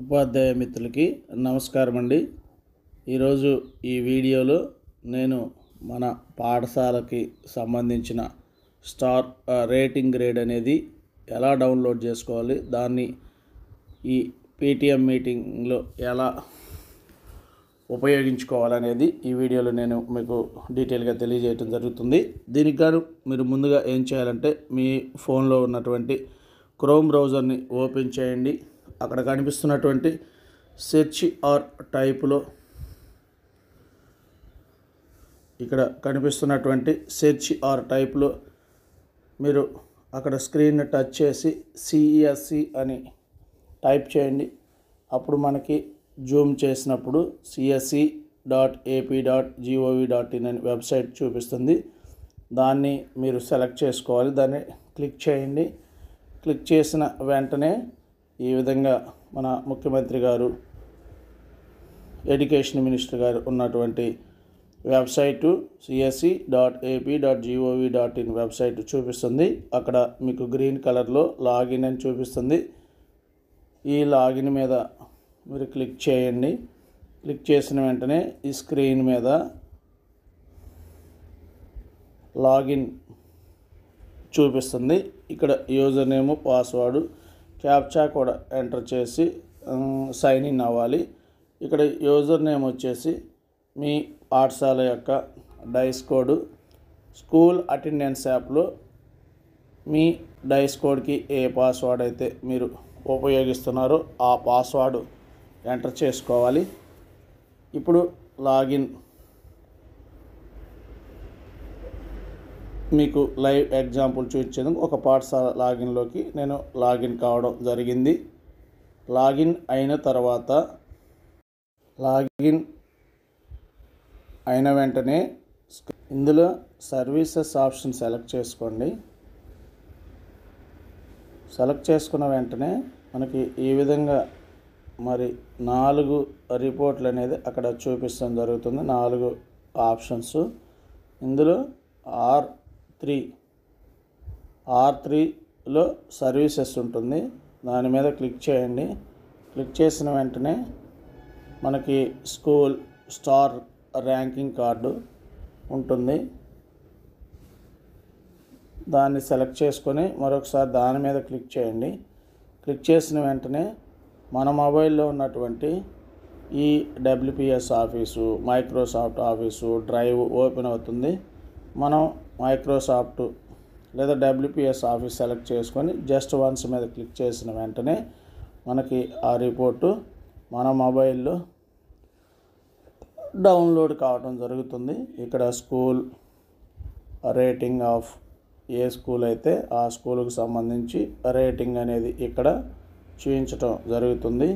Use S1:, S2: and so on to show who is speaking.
S1: ఉపాధ్యాయ మిత్రులకి నమస్కారం అండి. ఈరోజు ఈ వీడియోలో నేను మన పాఠశాలకి సంబంధించిన స్టార్ రేటింగ్ గ్రేడ్ అనేది ఎలా డౌన్లోడ్ చేసుకోవాలి, దాన్ని ఈ పేటీఎం మీటింగ్లో ఎలా ఉపయోగించుకోవాలనేది ఈ వీడియోలో నేను మీకు డీటెయిల్గా తెలియజేయడం జరుగుతుంది. దీనికి గాను మీరు ముందుగా ఏం చేయాలంటే మీ ఫోన్లో ఉన్నటువంటి క్రోమ్ బ్రౌజర్ని ఓపెన్ చేయండి. అక్కడ కనిపిస్తున్నటువంటి సెర్చ్ ఆర్ టైప్లో ఇక్కడ కనిపిస్తున్నటువంటి సెర్చ్ ఆర్ టైప్లో మీరు అక్కడ స్క్రీన్ టచ్ చేసి సిఎస్సి అని టైప్ చేయండి. అప్పుడు మనకి జూమ్ చేసినప్పుడు csc.ap.gov.in అని వెబ్సైట్ చూపిస్తుంది. దాన్ని మీరు సెలెక్ట్ చేసుకోవాలి. దాన్ని క్లిక్ చేయండి. క్లిక్ చేసిన వెంటనే ఈ విధంగా మన ముఖ్యమంత్రి గారు, ఎడ్యుకేషన్ మినిస్టర్ గారు ఉన్నటువంటి వెబ్సైటు csc.ap.gov.in వెబ్సైట్ చూపిస్తుంది. అక్కడ మీకు గ్రీన్ కలర్లో లాగిన్ అని చూపిస్తుంది. ఈ లాగిన్ మీద మీరు క్లిక్ చేయండి. క్లిక్ చేసిన వెంటనే ఈ స్క్రీన్ మీద లాగిన్ చూపిస్తుంది. ఇక్కడ యూజర్ నేము, పాస్వర్డ్, క్యాప్చా కూడా ఎంటర్ చేసి సైన్ ఇన్ అవ్వాలి. ఇక్కడ యూజర్ నేమ్ వచ్చేసి మీ పాఠశాల యొక్క డైస్ కోడ్, స్కూల్ అటెండెన్స్ యాప్లో మీ డైస్ కోడ్కి ఏ పాస్వర్డ్ అయితే మీరు ఉపయోగిస్తున్నారో ఆ పాస్వర్డ్ ఎంటర్ చేసుకోవాలి. ఇప్పుడు లాగిన్ మీకు లైవ్ ఎగ్జాంపుల్ చూపించేందుకు ఒక పాఠశాల లాగిన్లోకి నేను లాగిన్ కావడం జరిగింది. లాగిన్ అయిన తర్వాత లాగిన్ అయిన వెంటనే ఇందులో సర్వీసెస్ ఆప్షన్ సెలెక్ట్ చేసుకోండి. సెలెక్ట్ చేసుకున్న వెంటనే మనకి ఈ విధంగా మరి 4 రిపోర్ట్లు అనేది అక్కడ చూపించడం జరుగుతుంది. 4 ఆప్షన్స్. ఇందులో R3లో సర్వీసెస్ ఉంటుంది. దాని మీద క్లిక్ చేయండి. క్లిక్ చేసిన వెంటనే మనకి స్కూల్ స్టార్ ర్యాంకింగ్ కార్డు ఉంటుంది. దాన్ని సెలెక్ట్ చేసుకొని మరొకసారి దాని మీద క్లిక్ చేయండి. క్లిక్ చేసిన వెంటనే మన మొబైల్లో ఉన్నటువంటి ఈ WPS office, Microsoft office drive open అవుతుంది. మనం మైక్రోసాఫ్ట్ లేదా డబ్ల్యూపీఎస్ ఆఫీస్ సెలెక్ట్ చేసుకొని జస్ట్ వన్స్ మీద క్లిక్ చేసిన వెంటనే మనకి ఆ రిపోర్టు మన మొబైల్లో డౌన్లోడ్ కావడం జరుగుతుంది. ఇక్కడ school rating of A school అయితే ఆ స్కూల్కి సంబంధించి రేటింగ్ అనేది ఇక్కడ చూపించటం జరుగుతుంది.